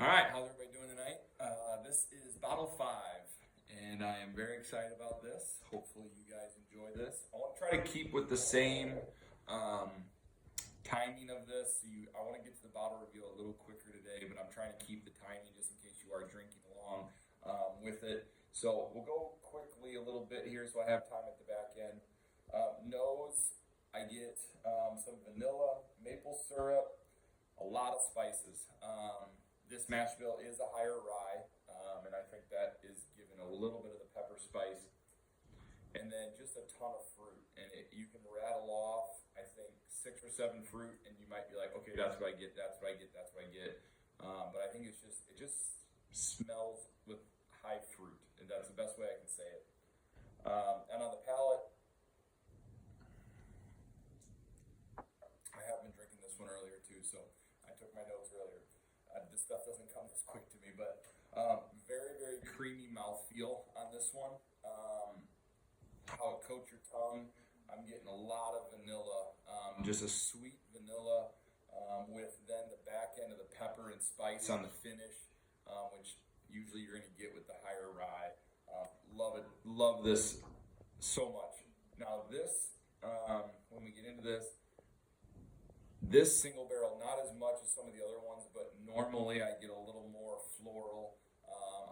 All right, how's everybody doing tonight? This is bottle five, and I am very excited about this. Hopefully, you guys enjoy this. I want to try to keep with the same um, timing of this. I want to get to the bottle reveal a little quicker today, but I'm trying to keep the timing just in case you are drinking along with it. So we'll go quickly a little bit here, so I have time at the back end. Nose, I get some vanilla, maple syrup, a lot of spices. This mash bill is a higher rye, and I think that is given a little bit of the pepper spice, and then just a ton of fruit. And you can rattle off, I think, 6 or 7 fruit, and you might be like, okay, that's what I get, that's what I get, that's what I get. But I think it just smells with high fruit, and that's the best way I can say it. And on the palate, I have been drinking this one earlier too, so I took my notes earlier. This stuff doesn't come this quick to me, but very, very creamy mouthfeel on this one. How it coats your tongue, I'm getting a lot of vanilla, just a sweet vanilla with then the back end of the pepper and spice on the finish, which usually you're going to get with the higher rye. Love it, love this so much. Now this, when we get into this single barrel, not as much as some of the other ones, but normally I get a little more floral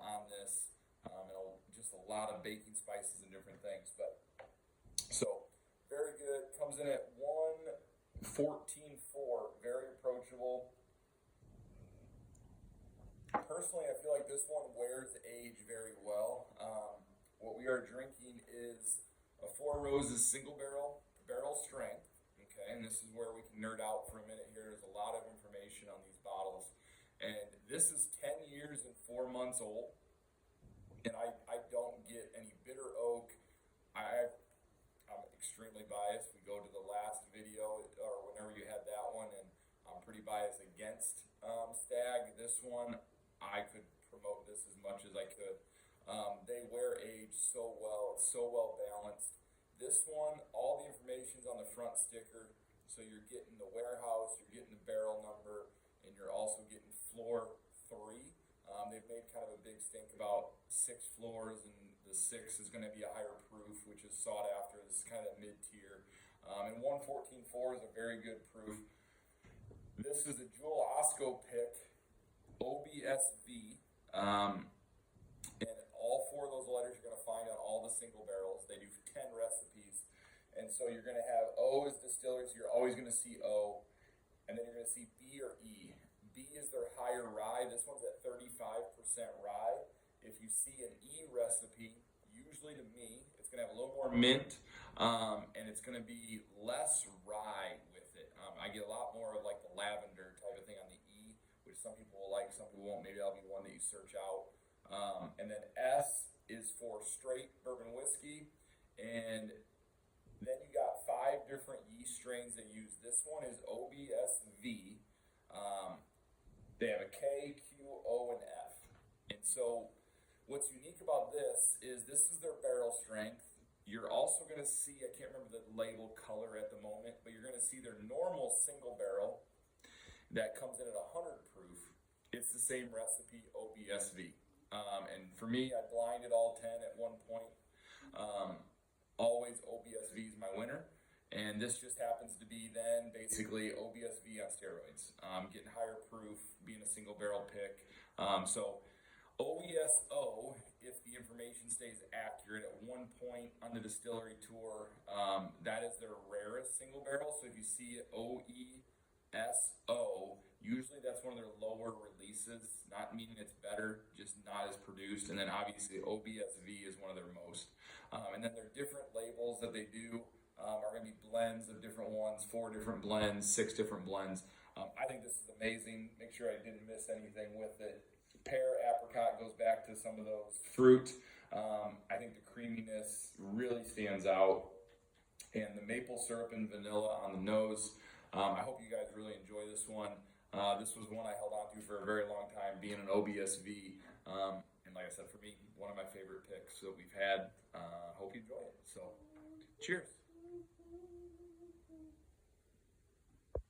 on this, and just a lot of baking spices and different things. But so very good. Comes in at 114.4, very approachable. Personally, I feel like this one wears age very well. What we are drinking is a Four Roses single barrel strength. Okay, and this is where we can nerd out for a minute here. There's a lot of information on these bottles. And this is 10 years and 4 months old. And I don't get any bitter oak. I'm extremely biased. We go to the last video, or whenever you had that one, and I'm pretty biased against Stag. This one, I could promote this as much as I could. They wear age so well. It's so well balanced. This one, all the information's on the front sticker, so you're getting the warehouse, you're getting the barrel number, and you're also getting floor 3. They've made kind of a big stink about 6 floors, and the 6 is going to be a higher proof, which is sought after. This is kind of mid-tier. And 114.4 is a very good proof. This is a Jewel Osco pick, OBSV. And all 4 of those letters you're going to find on all the single barrels. They do 10 recipes. And so you're going to have O as distillery, so you're always going to see O. And then you're going to see B or E. B is their higher rye. This one's at 35% rye. If you see an E recipe, usually to me, it's going to have a little more mint, and it's going to be less rye with it. I get a lot more of like the lavender type of thing on the E, which some people will like, some people won't. Maybe that'll be one that you search out. And then S is for straight bourbon whiskey. And then you got 5 different yeast strains they use. This one is OBSV. They have a K, Q, O, and F. And so what's unique about this is their barrel strength. You're also going to see, I can't remember the label color at the moment, but you're going to see their normal single barrel that comes in at 100 proof. It's the same recipe, OBSV. And for me, I blinded all 10 at one point. Always OBSV is my winner. And this just happens to be then basically OBSV on steroids. Getting higher proof, being a single barrel pick. So OESO, if the information stays accurate, at one point on the distillery tour, that is their rarest single barrel. So if you see OESO, usually that's one of their lower releases, not meaning it's better, just not as produced. And then obviously OBSV is one of their most. And then their different labels that they do are going to be blends of different ones, 4 different blends, 6 different blends. I think this is amazing. Make sure I didn't miss anything with it. Pear, apricot goes back to some of those fruit. I think the creaminess really stands out. And the maple syrup and vanilla on the nose. I hope you guys really enjoy this one. This was one I held on to for a very long time, being an OBSV. And like I said, for me, one of my favorite picks that we've had. Hope you enjoy it. So, cheers.